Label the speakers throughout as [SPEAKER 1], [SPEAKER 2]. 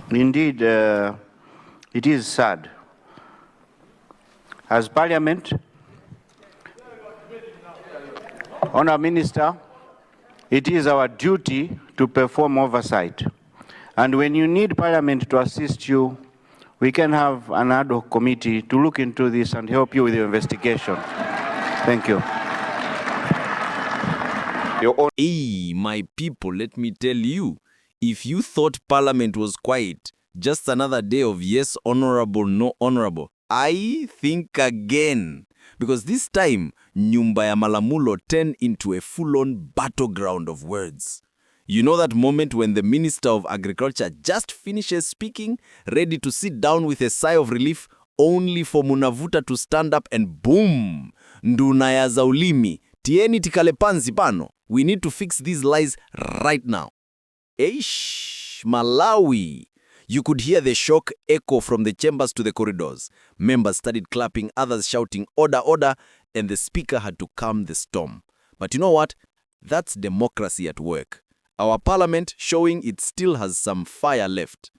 [SPEAKER 1] Indeed, it is sad. As Parliament, Honourable Minister, it is our duty to perform oversight. And when you need Parliament to assist you, we can have an ad hoc committee to look into this and help you with your investigation. Thank you.
[SPEAKER 2] Hey, my people, let me tell you, if you thought Parliament was quiet, just another day of yes honorable, no honorable, I think again. Because this time, Nyumba ya Malamulo turned into a full-on battleground of words. You know that moment when the Minister of Agriculture just finishes speaking, ready to sit down with a sigh of relief, only for Munavuta to stand up and boom! Nduna ya za ulimi, tieni tikale panzi pano. We need to fix these lies right now. Eish, Malawi. You could hear the shock echo from the chambers to the corridors. Members started clapping, others shouting, "Order, order," and the speaker had to calm the storm. But you know what? That's democracy at work. Our parliament showing it still has some fire left.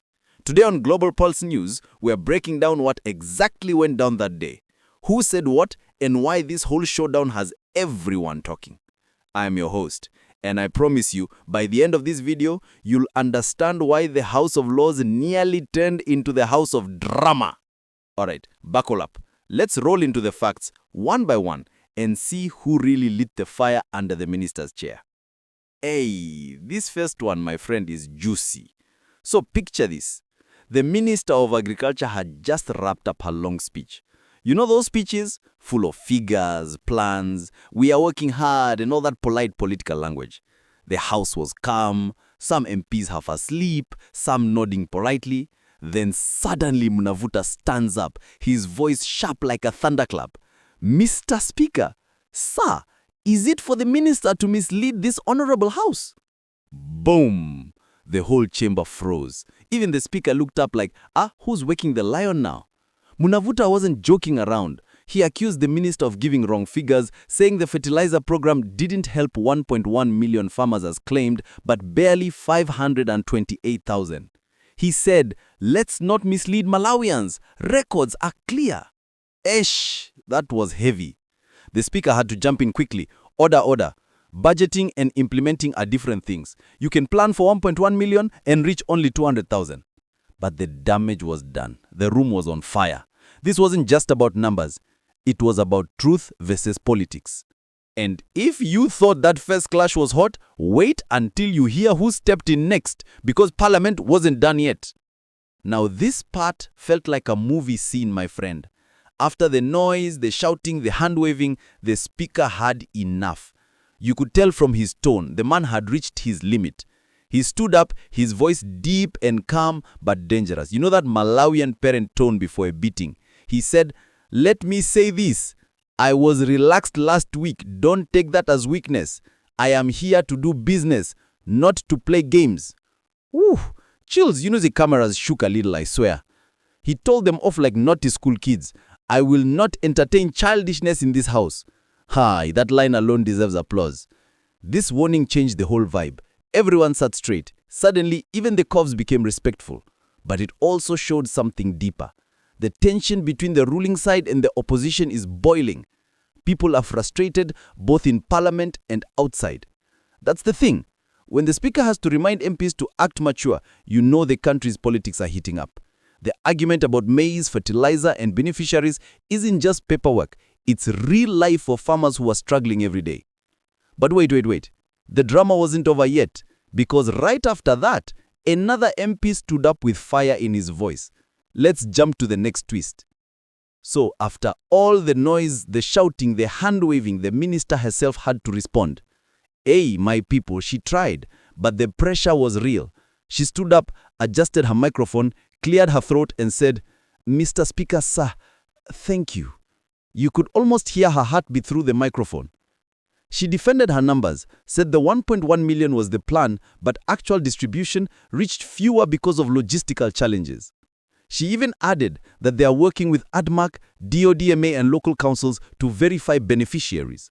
[SPEAKER 2] Today on Global Pulse News, we're breaking down what exactly went down that day. Who said what and why this whole showdown has everyone talking. I'm your host, and I promise you, by the end of this video, you'll understand why the House of Laws nearly turned into the House of Drama. Alright, buckle up. Let's roll into the facts one by one and see who really lit the fire under the minister's chair. Hey, this first one, my friend, is juicy. So picture this. The Minister of Agriculture had just wrapped up her long speech. You know those speeches? Full of figures, plans, we are working hard, and all that polite political language. The House was calm, some MPs half asleep, some nodding politely. Then suddenly Munavuta stands up, his voice sharp like a thunderclap. "Mr. Speaker, sir, is it for the minister to mislead this honorable House?" Boom! The whole chamber froze. Even the speaker looked up like, who's waking the lion now? Munavuta wasn't joking around. He accused the minister of giving wrong figures, saying the fertilizer program didn't help 1.1 million farmers as claimed, but barely 528,000. He said, "Let's not mislead Malawians. Records are clear." Esh, that was heavy. The speaker had to jump in quickly. "Order, order. Budgeting and implementing are different things. You can plan for 1.1 million and reach only 200,000. But the damage was done. The room was on fire. This wasn't just about numbers. It was about truth versus politics. And if you thought that first clash was hot, wait until you hear who stepped in next, because Parliament wasn't done yet. Now this part felt like a movie scene, my friend. After the noise, the shouting, the hand-waving, the speaker had enough. You could tell from his tone, the man had reached his limit. He stood up, his voice deep and calm but dangerous. You know that Malawian parent tone before a beating. He said, "Let me say this. I was relaxed last week. Don't take that as weakness. I am here to do business, not to play games." Woo! Chills, you know the cameras shook a little, I swear. He told them off like naughty school kids. "I will not entertain childishness in this house." Hi, that line alone deserves applause. This warning changed the whole vibe. Everyone sat straight. Suddenly, even the coughs became respectful. But it also showed something deeper. The tension between the ruling side and the opposition is boiling. People are frustrated, both in parliament and outside. That's the thing. When the speaker has to remind MPs to act mature, you know the country's politics are heating up. The argument about maize, fertilizer, and beneficiaries isn't just paperwork. It's real life for farmers who are struggling every day. But wait. The drama wasn't over yet, because right after that, another MP stood up with fire in his voice. Let's jump to the next twist. So after all the noise, the shouting, the hand-waving, the minister herself had to respond. Hey, my people, she tried, but the pressure was real. She stood up, adjusted her microphone, cleared her throat and said, "Mr. Speaker, sir, thank you." You could almost hear her heartbeat through the microphone. She defended her numbers, said the 1.1 million was the plan, but actual distribution reached fewer because of logistical challenges. She even added that they are working with ADMAC, DODMA and local councils to verify beneficiaries.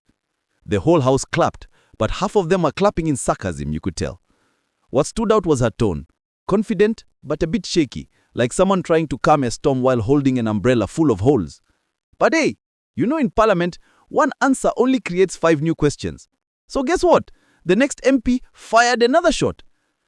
[SPEAKER 2] The whole house clapped, but half of them are clapping in sarcasm, you could tell. What stood out was her tone.
[SPEAKER 3] confident but a bit shaky, like someone trying to calm a storm while holding an umbrella full of holes. But hey, in Parliament, one answer only creates 5 new questions. So guess what? The next MP fired another shot.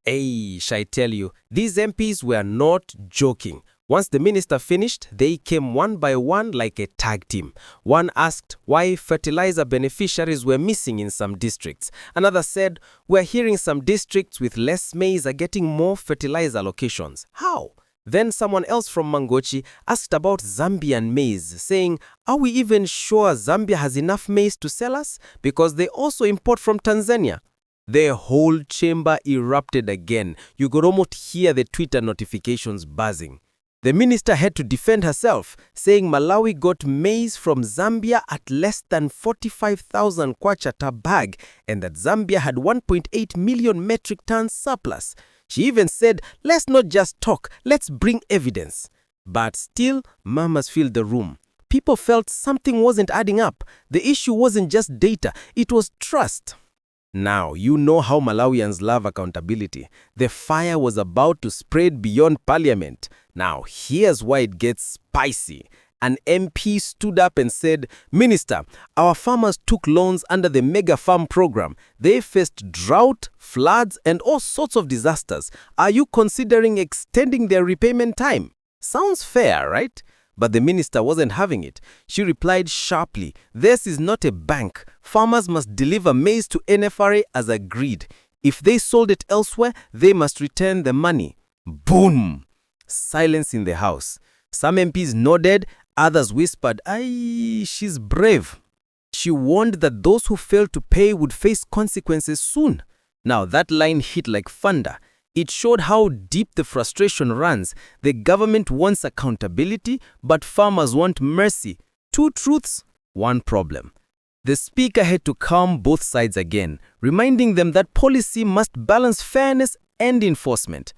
[SPEAKER 4] Hey, I tell you, these MPs were not joking. Once the minister finished, they came one by one like a tag team. One asked why fertilizer beneficiaries were missing in some districts. Another said, we're hearing some districts with less maize are getting more fertilizer allocations. How? Then someone else from Mangochi asked about Zambian maize, saying, are we even sure Zambia has enough maize to sell us? Because they also import from Tanzania. The whole chamber erupted again. You could almost hear the Twitter notifications buzzing. The minister had to defend herself, saying Malawi got maize from Zambia at less than 45,000 kwacha per bag and that Zambia had 1.8 million metric tons surplus. She even said, let's not just talk, let's bring evidence. But still, murmurs filled the room. People felt something wasn't adding up. The issue wasn't just data, it was trust. Now, you know how Malawians love accountability. The fire was about to spread beyond parliament. Now, here's why it gets spicy. An MP stood up and said, Minister, our farmers took loans under the Mega Farm program. They faced drought, floods, and all sorts of disasters. Are you considering extending their repayment time? Sounds fair, right? But the minister wasn't having it. She replied sharply, this is not a bank. Farmers must deliver maize to NFRA as agreed. If they sold it elsewhere, they must return the money. Boom! Silence in the house. Some MPs nodded, others whispered, aye, she's brave. She warned that those who failed to pay would face consequences soon. Now that line hit like thunder. It showed how deep the frustration runs. The government wants accountability, but farmers want mercy. 2 truths, 1 problem. The speaker had to calm both sides again, reminding them that policy must balance fairness and enforcement.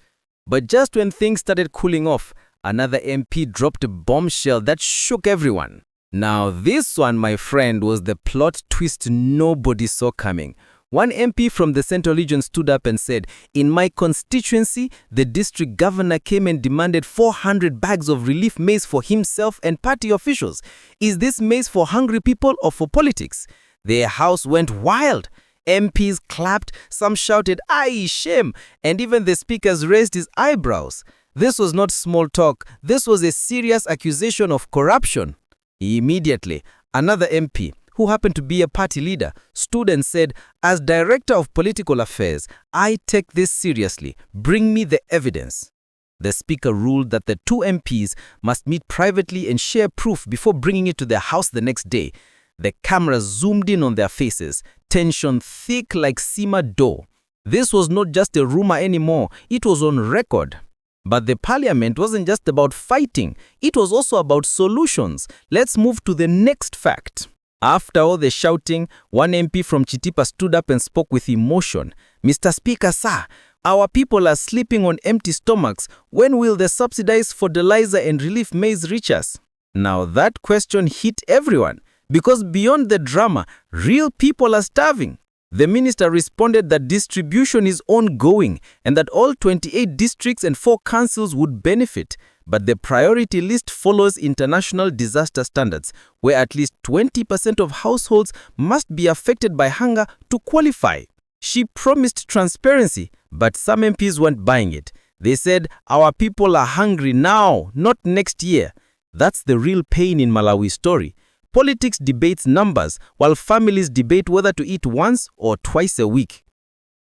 [SPEAKER 4] But just when things started cooling off, another MP dropped a bombshell that shook everyone. Now this one, my friend, was the plot twist nobody saw coming. One MP from the Central Region stood up and said, in my constituency, the district governor came and demanded 400 bags of relief maize for himself and party officials. Is this maize for hungry people or for politics? The house went wild. MPs clapped, some shouted, aye, shame, and even the speakers raised his eyebrows. This was not small talk. This was a serious accusation of corruption. Immediately, another MP, who happened to be a party leader, stood and said, as Director of Political Affairs, I take this seriously. Bring me the evidence. The speaker ruled that the 2 MPs must meet privately and share proof before bringing it to the House the next day. The cameras zoomed in on their faces, tension thick like simmered dough. This was not just a rumor anymore, it was on record. But the parliament wasn't just about fighting, it was also about solutions. Let's move to the next fact. After all the shouting, one MP from Chitipa stood up and spoke with emotion. Mr. Speaker, sir, our people are sleeping on empty stomachs. When will the subsidized fertilizer and relief maize reach us? Now that question hit everyone, because beyond the drama, real people are starving. The minister responded that distribution is ongoing and that all 28 districts and 4 councils would benefit. But the priority list follows international disaster standards, where at least 20% of households must be affected by hunger to qualify. She promised transparency, but some MPs weren't buying it. They said, our people are hungry now, not next year. That's the real pain in Malawi's story. Politics debates numbers, while families debate whether to eat once or twice a week.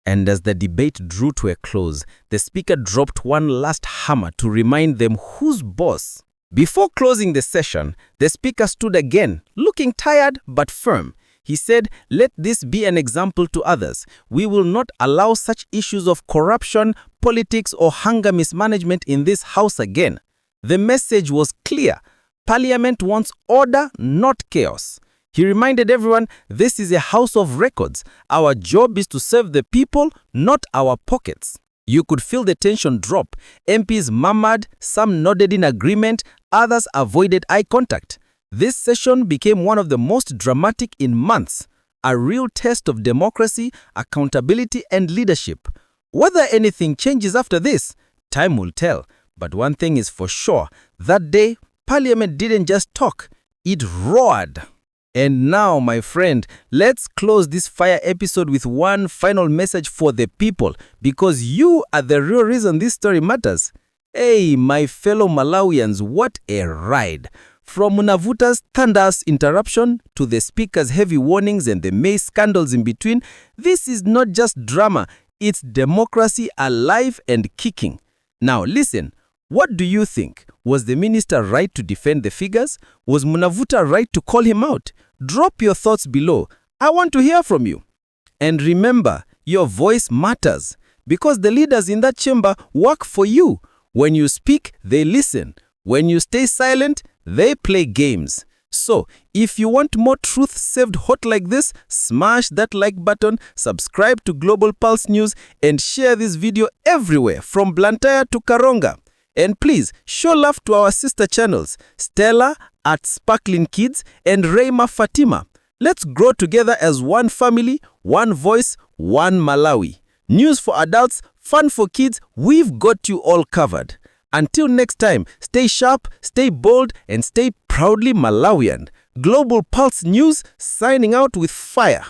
[SPEAKER 4] And as the debate drew to a close, the speaker dropped one last hammer to remind them who's boss. Before closing the session, the speaker stood again, looking tired but firm. He said, let this be an example to others. We will not allow such issues of corruption, politics, or hunger mismanagement in this house again. The message was clear. Parliament wants order, not chaos. He reminded everyone, this is a house of records. Our job is to serve the people, not our pockets. You could feel the tension drop. MPs murmured, some nodded in agreement, others avoided eye contact. This session became one of the most dramatic in months, a real test of democracy, accountability, and leadership. Whether anything changes after this, Time will tell, but one thing is for sure, that day, Parliament didn't just talk, it roared. And now, my friend, let's close this fire episode with one final message for the people, because you are the real reason this story matters. Hey, my fellow Malawians, what a ride! From Munavuta's thunderous interruption to the speaker's heavy warnings and the maize scandals in between, this is not just drama, it's democracy alive and kicking. Now listen, what do you think? Was the minister right to defend the figures? Was Munavuta right to call him out? Drop your thoughts below. I want to hear from you. And remember, your voice matters, because the leaders in that chamber work for you. When you speak, they listen. When you stay silent, they play games. So, if you want more truth served hot like this, smash that like button, subscribe to Global Pulse News, and share this video everywhere from Blantyre to Karonga. And please, show love to our sister channels, Stella at Sparkling Kids and Rayma Fatima. Let's grow together as one family, one voice, one Malawi. News for adults, fun for kids, we've got you all covered. Until next time, stay sharp, stay bold, and stay proudly Malawian. Global Pulse News signing out with fire.